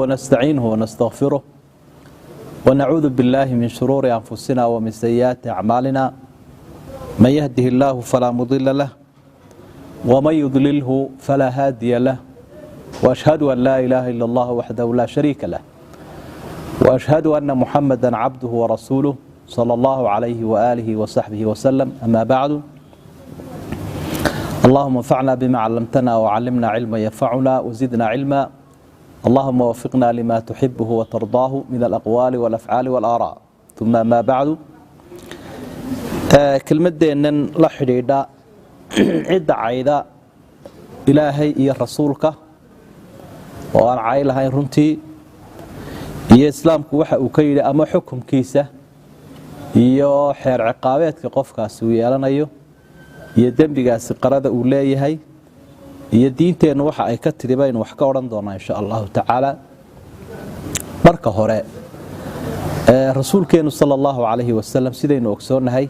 ونستعينه ونستغفره ونعوذ بالله من شرور أنفسنا ومن سيئات أعمالنا من يهده الله فلا مضل له ومن يضلله فلا هادي له وأشهد أن لا إله إلا الله وحده لا شريك له وأشهد أن محمدا عبده ورسوله صلى الله عليه وآله وصحبه وسلم. أما بعد، اللهم انفعنا بما علمتنا وعلمنا علما ينفعنا وزدنا علما. اللهم وفقنا لما تحبه وترضاه من الأقوال والأفعال والآراء. ثم ما بعد، كلمتين لا حديدة عدة عيدة إلهي يا رسولك وأنا عايلها رنتي يا إسلامك وحا وكيل أما حكم كيسة يا حير عقابات كقفك سويا لنا يا دنبجا سقرده أوليهاي iyo diinteena waxa ay ka tiribayeen wax ka oran doona insha Allah ta'ala. marka hore rasuulkeenu sallallahu alayhi wasallam sidaynu ogsoonahay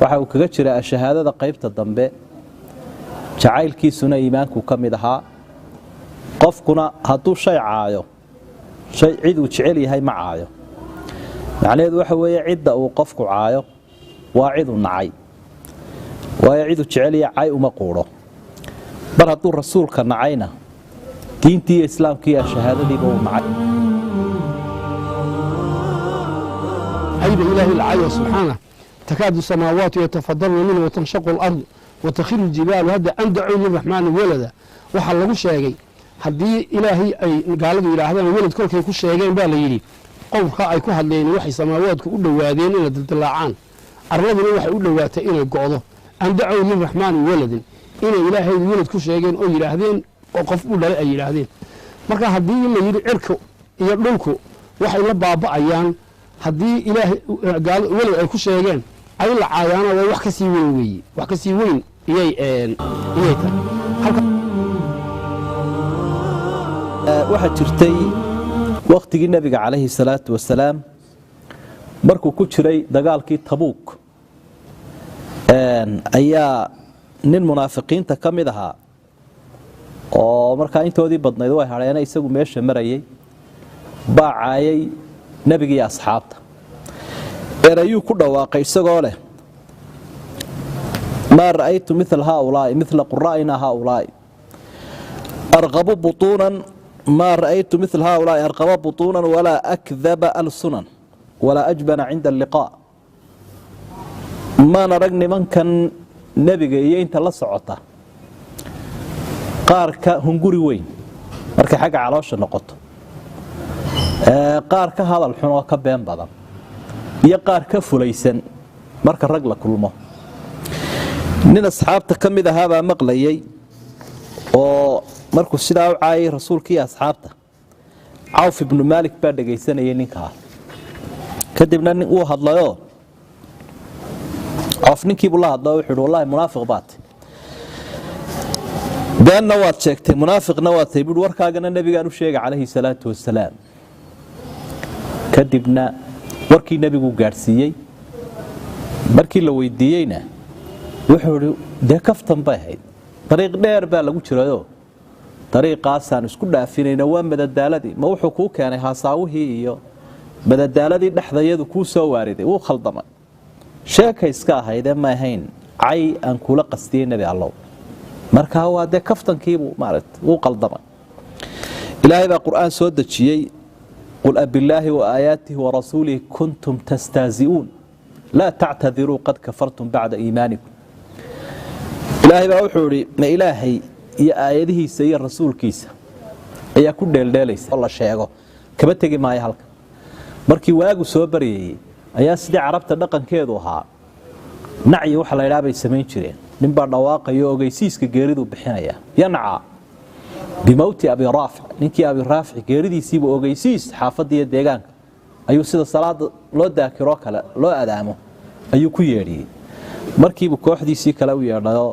waxa uu kaga jiraa shahaadada qaybta dambe jacaylkiisuna iimaanku kamid aha. qofkuna haduu shay caayo shay cid uu jecel yahay ma caayo, macnaheedu waxa weeye cidda uu qofku caayo waa cid uu nacay, waa cid uu jecel yahay uma quuro. بل هدو الرسول كان نعينا دينتي إسلام كي الشهادة دي بو معي عيد إله العالي سبحانه تكاد السماوات يتفضلن منه وتنشق الأرض وتخر الجبال وهذا أن دعوا للرحمن ولدا وحلقوا شيئا هدي إلهي أي قالوا إلى هذا الولد كل كي يكون شيئا بالليلي قوم أي كو هدين وحي سماوات كله وادين إلى دلعان الرب وحي كله وات إلى القعده أن دعوا للرحمن ولدا إلى إلهي الولد كل شيئا أو يلاهدين وقفوا لا أي يلاهدين marka hadii la yiri cirku iyo dhulku waxay la baaba'ayaan hadii ilaahay wali ay ku sheegeen ay la caayana way wax ka sii weyn weey wax ka sii weyn iyay waxa jirtay waqtigii nabiga kaleeyhi salaatu wasalaam markuu ku jiray dagaalkii Tabuuk ayaa nin munaafiqiinta kamid aha oo marka intoodii badnayd way hareena isagu meesha marayay baacayay nabiga iyo asxaabta erayuu ku dhawaaqay isagoo leh ma ra'aytu mithla haulaa mithla qura'ina haulaa arqabu butunan ma ra'aytu mithla haulaa arqabu butunan wala akdhaba alsunan wala ajbana 'inda al-liqa ma naragni man kan nabiga iyo inta la socota qaarka hunguri weyn marka xaga caloosha noqoto qaarka hadal xun oo ka been badan iyo qaar ka fulaysan marka rag la kulmo. nin asxaabta kamid aha baa maqlayay oo markuu sidaa u caayay rasuulkii asxaabta Auf ibn Malik baa dhageysanayay ninka kadibna nin uu hadlayo Auf ninkii buu la hadlay wuxuu wallahi munaafiq baat بأنه واتشكت منافق نوات يقول وركاغنا النبي قالوا شيء عليه الصلاة والسلام كذبنا وركي النبي قارسيي بركي لو يدينا وحوري ده كفتن باهي طريق دير با لغو جيرو طريقاسان isku dhaafinayna waa madadaaladii ma wuxuu ku keenay haasaawihii iyo madadaaladii dhaxdayadu ku soo waariday uu khaldamay sheekay iska ahayd ma ahayn ay aan kula qastiyay nabi Allah marka waa de kaftankiibu maarat uu qaldamay. ilaahay baa quraan soo dajiyay qul abillahi wa ayatihi wa rasulihi kuntum tastazi'un la ta'tadiru qad kafartum ba'da iimanikum. ilaahay baa wuxuu yiri ma ilaahay iyo aayadihiisa iyo rasuulkiisa ayaa ku dheeldheelaysa oo la sheego kaba tagi maayo halka markii waagu soo bariyay ayaa sidii carabta dhaqankeedu ahaa nacyi waxa la yiraahday sameyn jireen ninba dhawaaqayo ogeysiiska geeridu bixinaya yanca bimawti abi raafi ninkii abi raafi geeridiisiiba ogeysiis xaafadiya deegaanka ayuu sida salaada loo daakiro kale loo adaamo ayuu ku yeedhiyay markiiba kooxdiisii kale u yeedhayo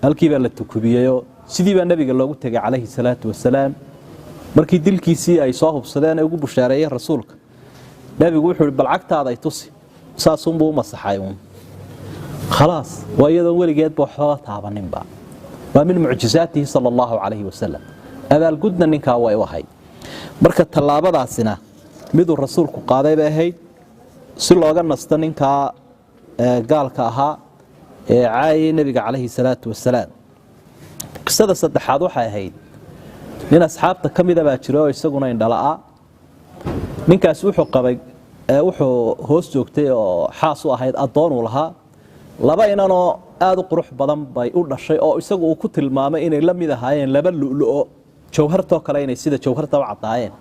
halkiiba la tukubiyo sidii baa nabiga loogu tagay kaleeyhi salaatu wasalaam markii dilkiisii ay soo hubsadeen ay ugu bushaareeyay rasuulka nabigu wuxuu balcagtaada ay tusi saasun buu masaxay خلاص وأيضا ولقيت بوحوة تابنين با ومن معجزاته صلى الله عليه وسلم أبا القدنا نكا وحي marka tallaabadaasina miduu rasuulku qaaday bay ahayd si looga nasto ninkaa gaalka ahaa ee caayay nebiga calayhi salaatu wasalaam. qisada saddexaad waxay ahayd nin asxaabta ka mida baa jira oo isaguna indhala-a. ninkaas wuxuu hoos joogtay oo xaas u ahayd addoon uu lahaa. laba inanoo aad u qurux badan bay u dhashay oo isagu uu ku tilmaamay inay la mid ahaayeen laba lu'lu'o jawhartoo kale inay sida jawharta u caddaayeen.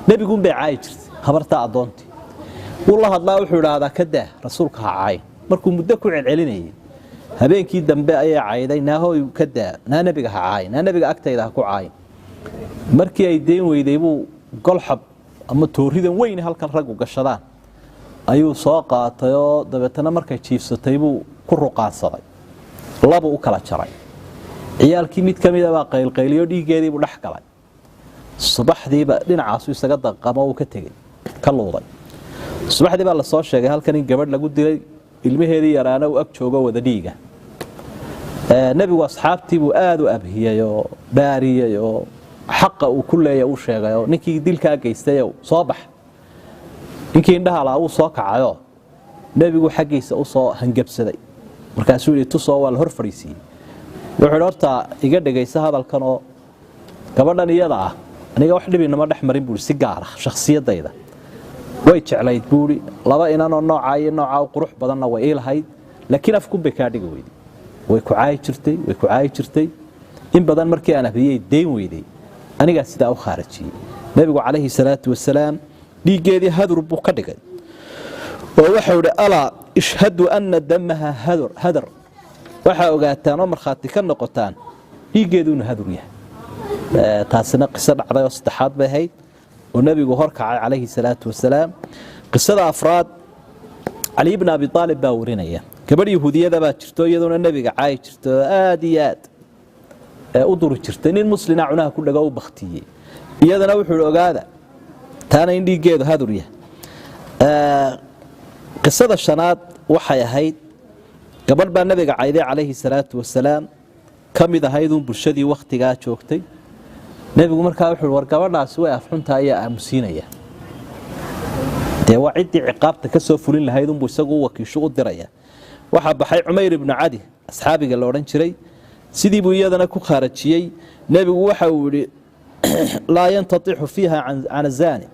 nebiguun bay caayi jirtay habartaa addoontii. wuu la hadlaa wuxuu idhaahdaa ka daa rasuulka ha caayin. markuu muddo ku celcelinayay habeenkii dambe ayaa cayday naahoy ka daa naa nebiga ha caayin naa nebiga agtayda ha ku caayin. markii ay deen weyday buu golxab ama tooridan weyn halkan raggu gashadaan ayuu soo qaatay oo dabeetana markay jiifsatay buu ku ruqaansaday. laba u kala jaray. ciyaalkii mid ka mid ah baa qaylqayliyo dhiigeedii buu dhex galay. subaxdiiba dhinacaas isaga daqamo uu ka tegay ka luuday. subaxdii baa la soo sheegay halkan in gabadh lagu dilay ilmaheedii yaraana uu ag joogo wada dhiiga. nebigu asxaabtii buu aad u abhiyay oo baariyay oo xaqa uu ku leeyahay uu sheegay oo ninkii dilkaa geystay soo bax. ninkii indhaha laa uu soo kacayo nebigu xaggiisa u soo hangabsaday. markaasuu yidhi tusoo waa la hor fadhiisiiyey. wuxuu horta iga dhagaysa hadalkan oo gabadhan iyada ah aniga wax dhibinama dhex marin buuri si gaar ah shakhsiyadayda way jeclayd buuri laba inanoo noocaa iyo noocaa u qurux badanna way ii lahayd laakiin afkun bay kaa dhigi weyday way ku caayi jirtay in badan markii aan abiyey deyn weyday anigaa sidaa u khaarajiyey. nebigu calayhi salaatu wasalaam dhiiggeedii hadur buu ka dhigay oo waxau idhi alaa ishhadu anna damaha hadar waxaa ogaataan oo markhaati ka noqotaan dhiiggeeduuna hadur yahay. taasina qiso dhacday oo saddexaad bay ahayd oo nebigu horkacay calayhi salaatu wasalaam. qisada afraad cali ibn abi aalib baa warinaya. gabadh yahuudiyada baa jirto iyaduna nebiga caayi jirto oo aad iyo aad u duri jirtay. nin muslina cunaha ku dhago u baktiyey iyadana wuxuu ogaada taana in dhiiggeedu hadur yahay. qisada shanaad waxay ahayd gabadh baa nebiga cayday calayhi salaatu wasalaam ka mid ahaydun bulshadii wakhtigaa joogtay. nebigu markaa wuxuu war gabadhaasi way afxuntaa ayaa aamusiinaya. dee waa ciddii ciqaabta ka soo fulin lahayd unbuu isagu u wakiisho u diraya. waxaa baxay cumayr ibnu cadi asxaabiga la odhan jiray. sidii buu iyadana ku khaarajiyey. nebigu waxa uu yidhi laa yantatixu fiiha can azaani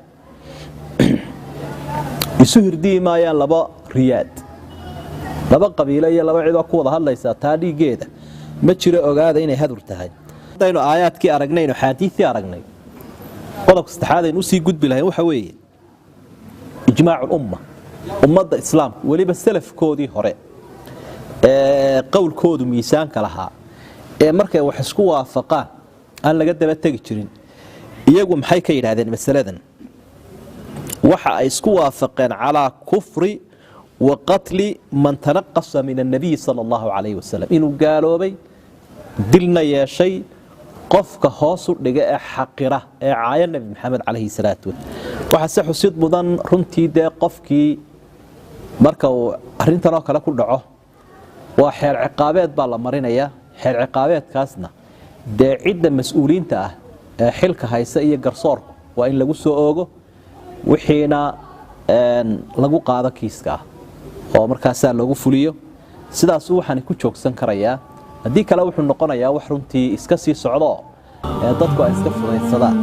isu hirdii maayaan laba riyaad laba qabiilo iyo laba cidoo ku wada hadlaysaa taa dhiiggeeda ma jiro ogaada inay hadur tahay. haddaynu aayaadkii aragnayno xaadiidii aragnay qodobka saddexaad aynu usii gudbi lahayn waxa weeye ijmaacu lumma ummadda islaamka weliba salafkoodii hore ee qowlkoodu miisaanka lahaa ee markay wax isku waafaqaan aan laga daba tegi jirin. iyagu maxay ka yidhaahdeen masaladan waxa ay isku waafaqeen calaa kufri wa qatli man tanaqasa min annabiyi sala allahu calayhi wasalam inuu gaaloobay dilna yeeshay qofka hoos u dhiga ee xaqira ee caaya nebi maxamed calayhi salaatu wasalaam. waxaa se xusid mudan runtii dee qofkii marka uu arrintanoo kale ku dhaco waa xeer ciqaabeed baa la marinayaa. xeer ciqaabeedkaasna dee cidda mas-uuliinta ah ee xilka haysa iyo garsoorku waa in lagu soo oogo wixiina lagu qaado kiiska ah oo markaasaa loogu fuliyo. sidaasu waxaan ku joogsan karayaa. haddii kale wuxuu noqonayaa wax runtii iska sii socdo ee dadku ay iska fudaysadaan.